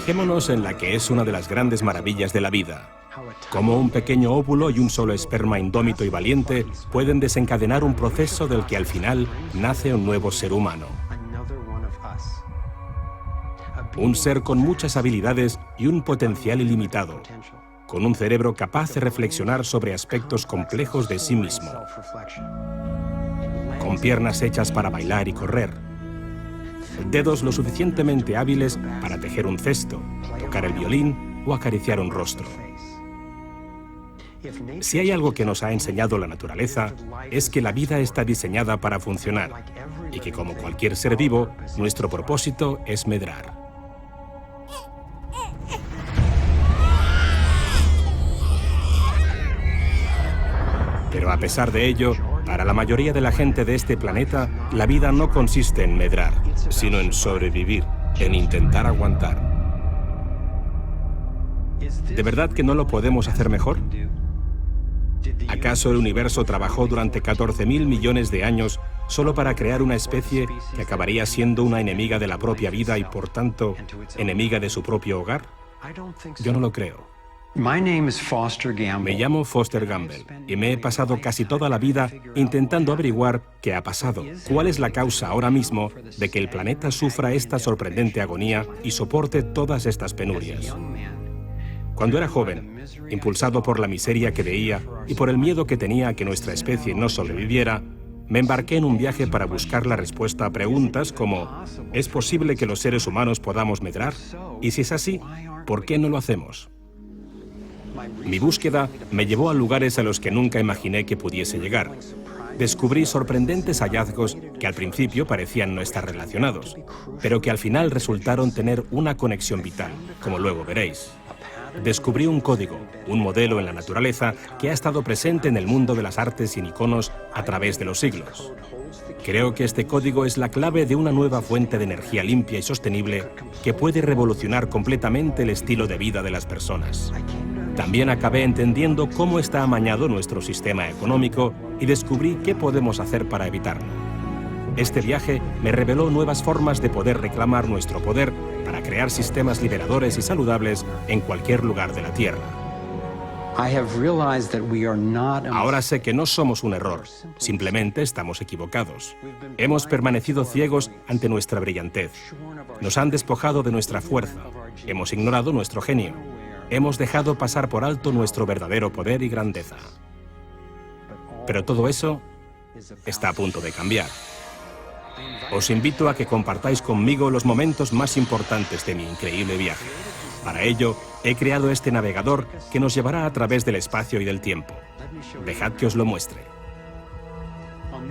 Fijémonos en la que es una de las grandes maravillas de la vida. Cómo un pequeño óvulo y un solo esperma indómito y valiente pueden desencadenar un proceso del que al final nace un nuevo ser humano. Un ser con muchas habilidades y un potencial ilimitado, con un cerebro capaz de reflexionar sobre aspectos complejos de sí mismo, con piernas hechas para bailar y correr, dedos lo suficientemente hábiles para tejer un cesto, tocar el violín o acariciar un rostro. Si hay algo que nos ha enseñado la naturaleza, es que la vida está diseñada para funcionar y que, como cualquier ser vivo, nuestro propósito es medrar. Pero a pesar de ello, para la mayoría de la gente de este planeta, la vida no consiste en medrar, sino en sobrevivir, en intentar aguantar. ¿De verdad que no lo podemos hacer mejor? ¿Acaso el universo trabajó durante 14.000 millones de años solo para crear una especie que acabaría siendo una enemiga de la propia vida y, por tanto, enemiga de su propio hogar? Yo no lo creo. Me llamo Foster Gamble y me he pasado casi toda la vida intentando averiguar qué ha pasado, cuál es la causa ahora mismo de que el planeta sufra esta sorprendente agonía y soporte todas estas penurias. Cuando era joven, impulsado por la miseria que veía y por el miedo que tenía a que nuestra especie no sobreviviera, me embarqué en un viaje para buscar la respuesta a preguntas como ¿es posible que los seres humanos podamos medrar? Y si es así, ¿por qué no lo hacemos? Mi búsqueda me llevó a lugares a los que nunca imaginé que pudiese llegar. Descubrí sorprendentes hallazgos que al principio parecían no estar relacionados, pero que al final resultaron tener una conexión vital, como luego veréis. Descubrí un código, un modelo en la naturaleza que ha estado presente en el mundo de las artes y en iconos a través de los siglos. Creo que este código es la clave de una nueva fuente de energía limpia y sostenible que puede revolucionar completamente el estilo de vida de las personas. También acabé entendiendo cómo está amañado nuestro sistema económico y descubrí qué podemos hacer para evitarlo. Este viaje me reveló nuevas formas de poder reclamar nuestro poder para crear sistemas liberadores y saludables en cualquier lugar de la Tierra. Ahora sé que no somos un error, simplemente estamos equivocados. Hemos permanecido ciegos ante nuestra brillantez. Nos han despojado de nuestra fuerza. Hemos ignorado nuestro genio. Hemos dejado pasar por alto nuestro verdadero poder y grandeza. Pero todo eso está a punto de cambiar. Os invito a que compartáis conmigo los momentos más importantes de mi increíble viaje. Para ello, he creado este navegador que nos llevará a través del espacio y del tiempo. Dejad que os lo muestre.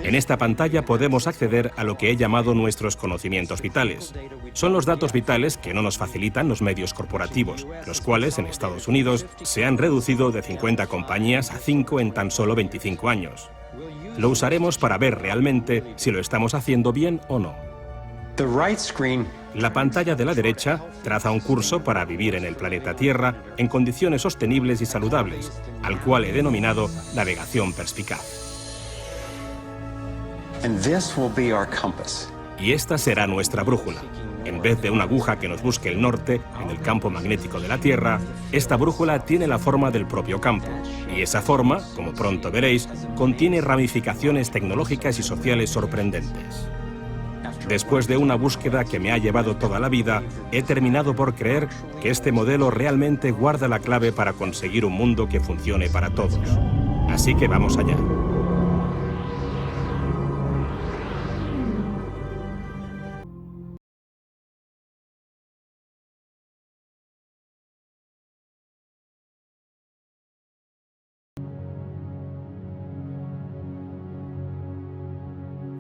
En esta pantalla podemos acceder a lo que he llamado nuestros conocimientos vitales. Son los datos vitales que no nos facilitan los medios corporativos, los cuales en Estados Unidos se han reducido de 50 compañías a 5 en tan solo 25 años. Lo usaremos para ver realmente si lo estamos haciendo bien o no. La pantalla de la derecha traza un curso para vivir en el planeta Tierra en condiciones sostenibles y saludables, al cual he denominado navegación perspicaz. Y esta será nuestra brújula. En vez de una aguja que nos busque el norte en el campo magnético de la Tierra, esta brújula tiene la forma del propio campo. Y esa forma, como pronto veréis, contiene ramificaciones tecnológicas y sociales sorprendentes. Después de una búsqueda que me ha llevado toda la vida, he terminado por creer que este modelo realmente guarda la clave para conseguir un mundo que funcione para todos. Así que vamos allá.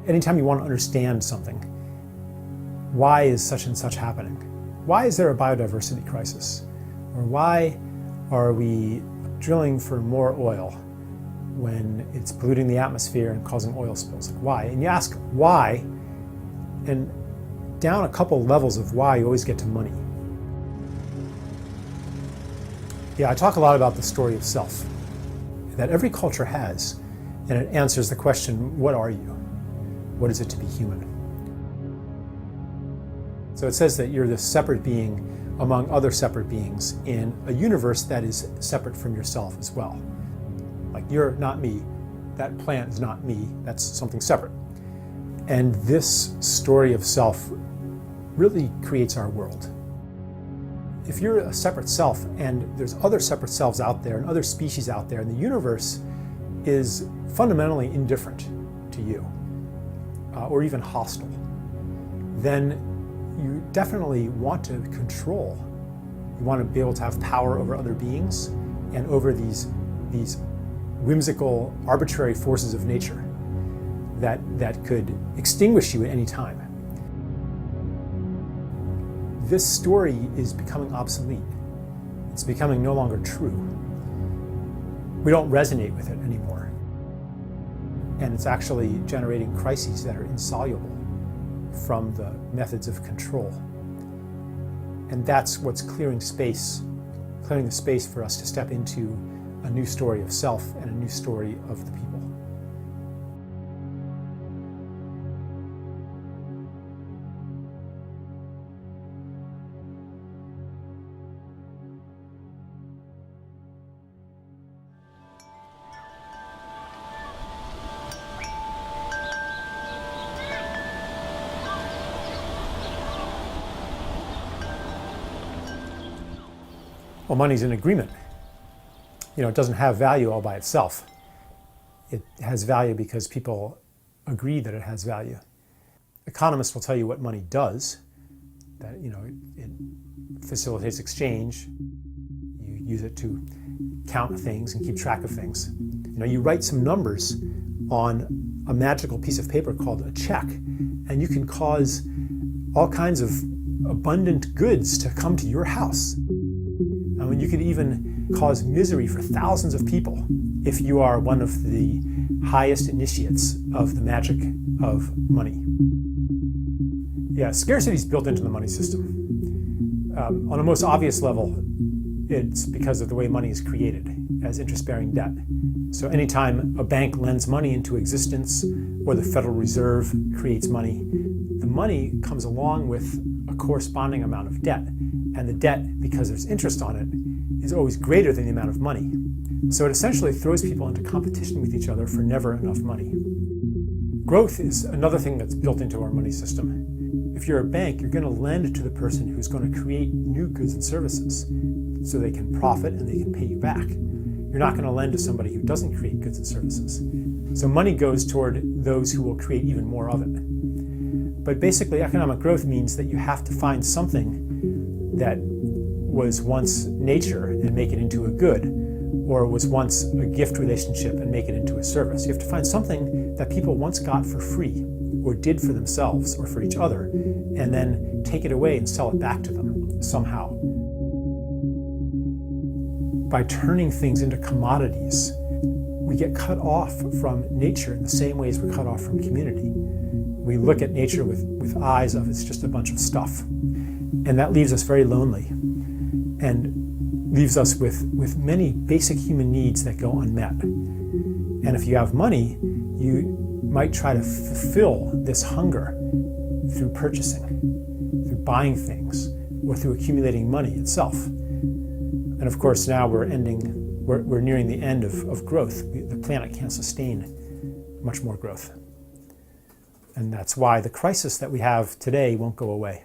Anytime you want to understand something, why is such and such happening? Why is there a biodiversity crisis? Or why are we drilling for more oil when it's polluting the atmosphere and causing oil spills? Like, why? And you ask why, and down a couple levels of why, you always get to money. Yeah, I talk a lot about the story of self that every culture has, and it answers the question, what are you? What is it to be human? So it says that you're this separate being among other separate beings in a universe that is separate from yourself as well. Like, you're not me, that plant is not me, that's something separate. And this story of self really creates our world. If you're a separate self and there's other separate selves out there and other species out there, and the universe is fundamentally indifferent to you, or even hostile, then you definitely want to control. You want to be able to have power over other beings and over these whimsical, arbitrary forces of nature that could extinguish you at any time. This story is becoming obsolete. It's becoming no longer true. We don't resonate with it anymore. And it's actually generating crises that are insoluble from the methods of control. And that's what's clearing the space for us to step into a new story of self and a new story of the people. Well, money's an agreement. It doesn't have value all by itself. It has value because people agree that it has value. Economists will tell you what money does, that it facilitates exchange. You use it to count things and keep track of things. You write some numbers on a magical piece of paper called a check, and you can cause all kinds of abundant goods to come to your house. You could even cause misery for thousands of people if you are one of the highest initiates of the magic of money. Yeah, scarcity is built into the money system. On a most obvious level, it's because of the way money is created as interest-bearing debt. So anytime a bank lends money into existence or the Federal Reserve creates money, the money comes along with a corresponding amount of debt. And the debt, because there's interest on it, is always greater than the amount of money. So it essentially throws people into competition with each other for never enough money. Growth is another thing that's built into our money system. If you're a bank, you're going to lend to the person who's going to create new goods and services so they can profit and they can pay you back. You're not going to lend to somebody who doesn't create goods and services. So money goes toward those who will create even more of it. But basically, economic growth means that you have to find something that was once nature and make it into a good, or was once a gift relationship and make it into a service. You have to find something that people once got for free, or did for themselves or for each other, and then take it away and sell it back to them somehow. By turning things into commodities, we get cut off from nature in the same ways we're cut off from community. We look at nature with eyes of it's just a bunch of stuff. And that leaves us very lonely and leaves us with many basic human needs that go unmet. And if you have money, you might try to fulfill this hunger through purchasing, through buying things, or through accumulating money itself. And of course, now we're nearing the end of growth. The planet can't sustain much more growth. And that's why the crisis that we have today won't go away.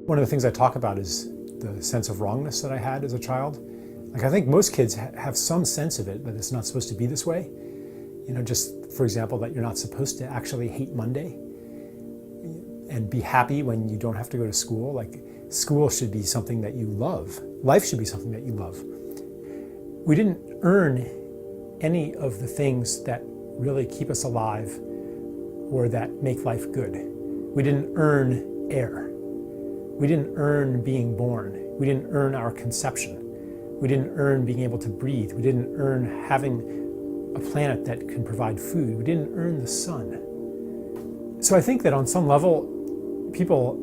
One of the things I talk about is the sense of wrongness that I had as a child. Like, I think most kids have some sense of it, but it's not supposed to be this way. Just for example, that you're not supposed to actually hate Monday and be happy when you don't have to go to school. Like, school should be something that you love. Life should be something that you love. We didn't earn any of the things that really keep us alive or that make life good. We didn't earn air. We didn't earn being born. We didn't earn our conception. We didn't earn being able to breathe. We didn't earn having a planet that can provide food. We didn't earn the sun. So I think that on some level, people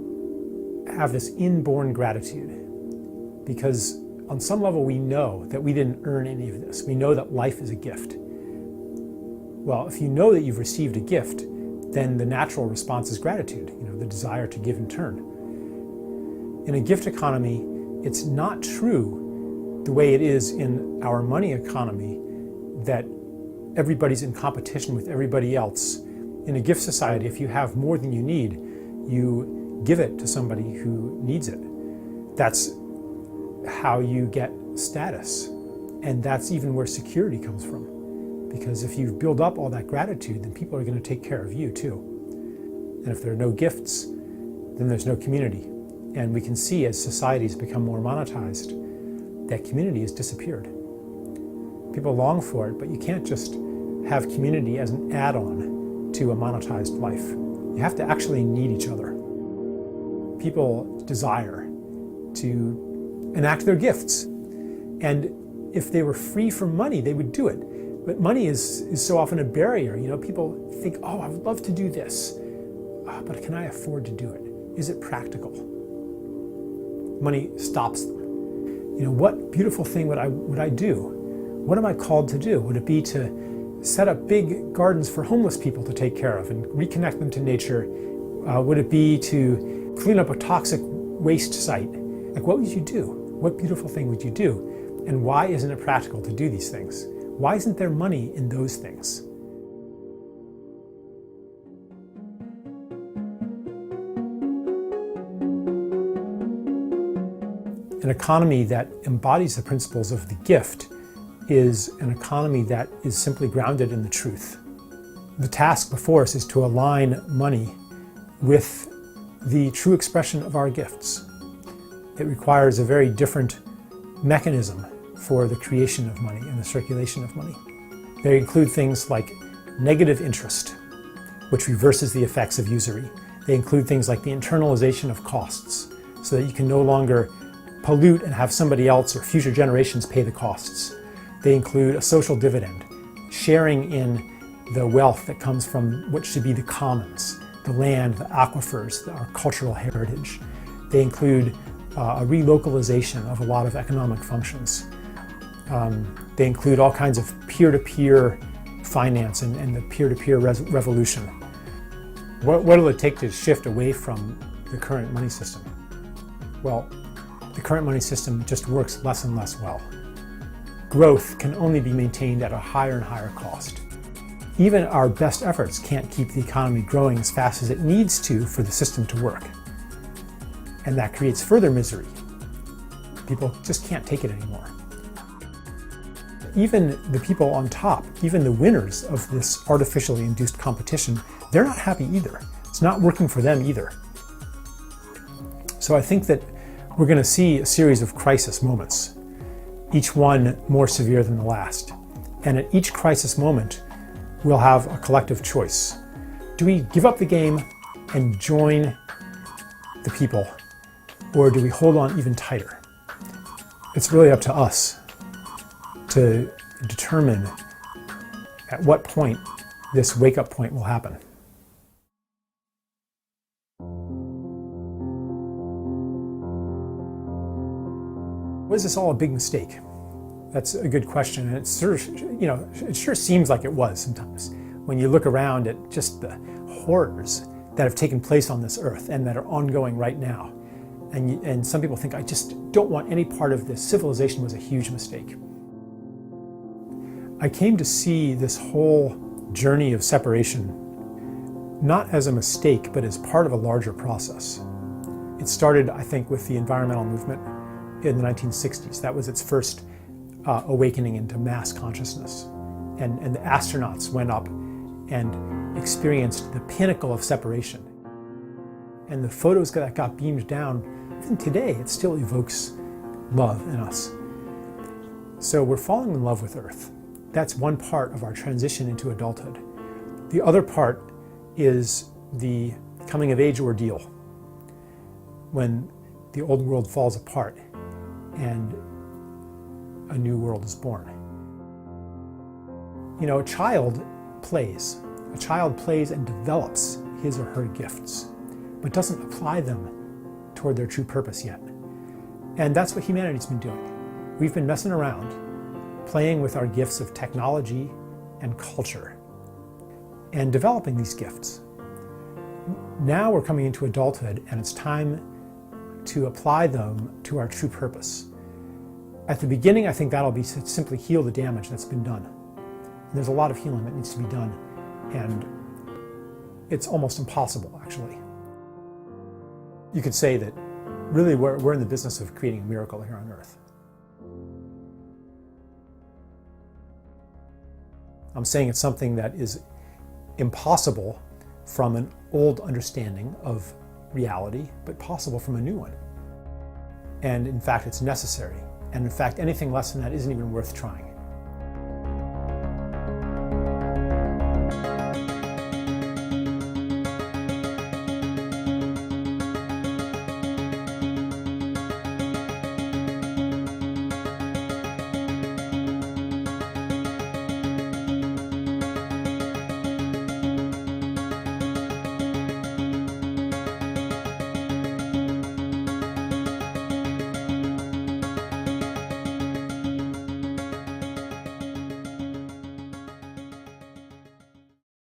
have this inborn gratitude because on some level we know that we didn't earn any of this. We know that life is a gift. Well, if you know that you've received a gift, then the natural response is gratitude, the desire to give in turn. In a gift economy, it's not true the way it is in our money economy that everybody's in competition with everybody else. In a gift society, if you have more than you need, you give it to somebody who needs it. That's how you get status. And that's even where security comes from. Because if you build up all that gratitude, then people are going to take care of you too. And if there are no gifts, then there's no community. And we can see as societies become more monetized, that community has disappeared. People long for it, but you can't just have community as an add-on to a monetized life. You have to actually need each other. People desire to enact their gifts. And if they were free from money, they would do it. But money is so often a barrier. People think, oh, I would love to do this, but can I afford to do it? Is it practical? Money stops them. What beautiful thing would I do? What am I called to do? Would it be to set up big gardens for homeless people to take care of and reconnect them to nature? Would it be to clean up a toxic waste site? What would you do? What beautiful thing would you do? And why isn't it practical to do these things? Why isn't there money in those things? An economy that embodies the principles of the gift is an economy that is simply grounded in the truth. The task before us is to align money with the true expression of our gifts. It requires a very different mechanism for the creation of money and the circulation of money. They include things like negative interest, which reverses the effects of usury. They include things like the internalization of costs, so that you can no longer pollute and have somebody else or future generations pay the costs. They include a social dividend, sharing in the wealth that comes from what should be the commons, the land, the aquifers, our cultural heritage. They include a relocalization of a lot of economic functions. They include all kinds of peer-to-peer finance and the peer-to-peer revolution. What will it take to shift away from the current money system? Well, the current money system just works less and less well. Growth can only be maintained at a higher and higher cost. Even our best efforts can't keep the economy growing as fast as it needs to for the system to work. And that creates further misery. People just can't take it anymore. Even the people on top, even the winners of this artificially induced competition, they're not happy either. It's not working for them either. So I think that we're going to see a series of crisis moments, each one more severe than the last. And at each crisis moment, we'll have a collective choice. Do we give up the game and join the people, or do we hold on even tighter? It's really up to us to determine at what point this wake-up point will happen. Was this all a big mistake? That's a good question, and it sure seems like it was sometimes. When you look around at just the horrors that have taken place on this earth and that are ongoing right now, and some people think, I just don't want any part of this. Civilization was a huge mistake. I came to see this whole journey of separation not as a mistake, but as part of a larger process. It started, I think, with the environmental movement in the 1960s. That was its first awakening into mass consciousness. And the astronauts went up and experienced the pinnacle of separation. And the photos that got beamed down, even today, it still evokes love in us. So we're falling in love with Earth. That's one part of our transition into adulthood. The other part is the coming of age ordeal, when the old world falls apart and a new world is born. A child plays. A child plays and develops his or her gifts, but doesn't apply them toward their true purpose yet. And that's what humanity's been doing. We've been messing around, playing with our gifts of technology and culture, and developing these gifts. Now we're coming into adulthood, and it's time to apply them to our true purpose. At the beginning, I think that'll be to simply heal the damage that's been done. And there's a lot of healing that needs to be done, and it's almost impossible, actually. You could say that really we're in the business of creating a miracle here on Earth. I'm saying it's something that is impossible from an old understanding of reality, but possible from a new one. And in fact, it's necessary. And in fact, anything less than that isn't even worth trying.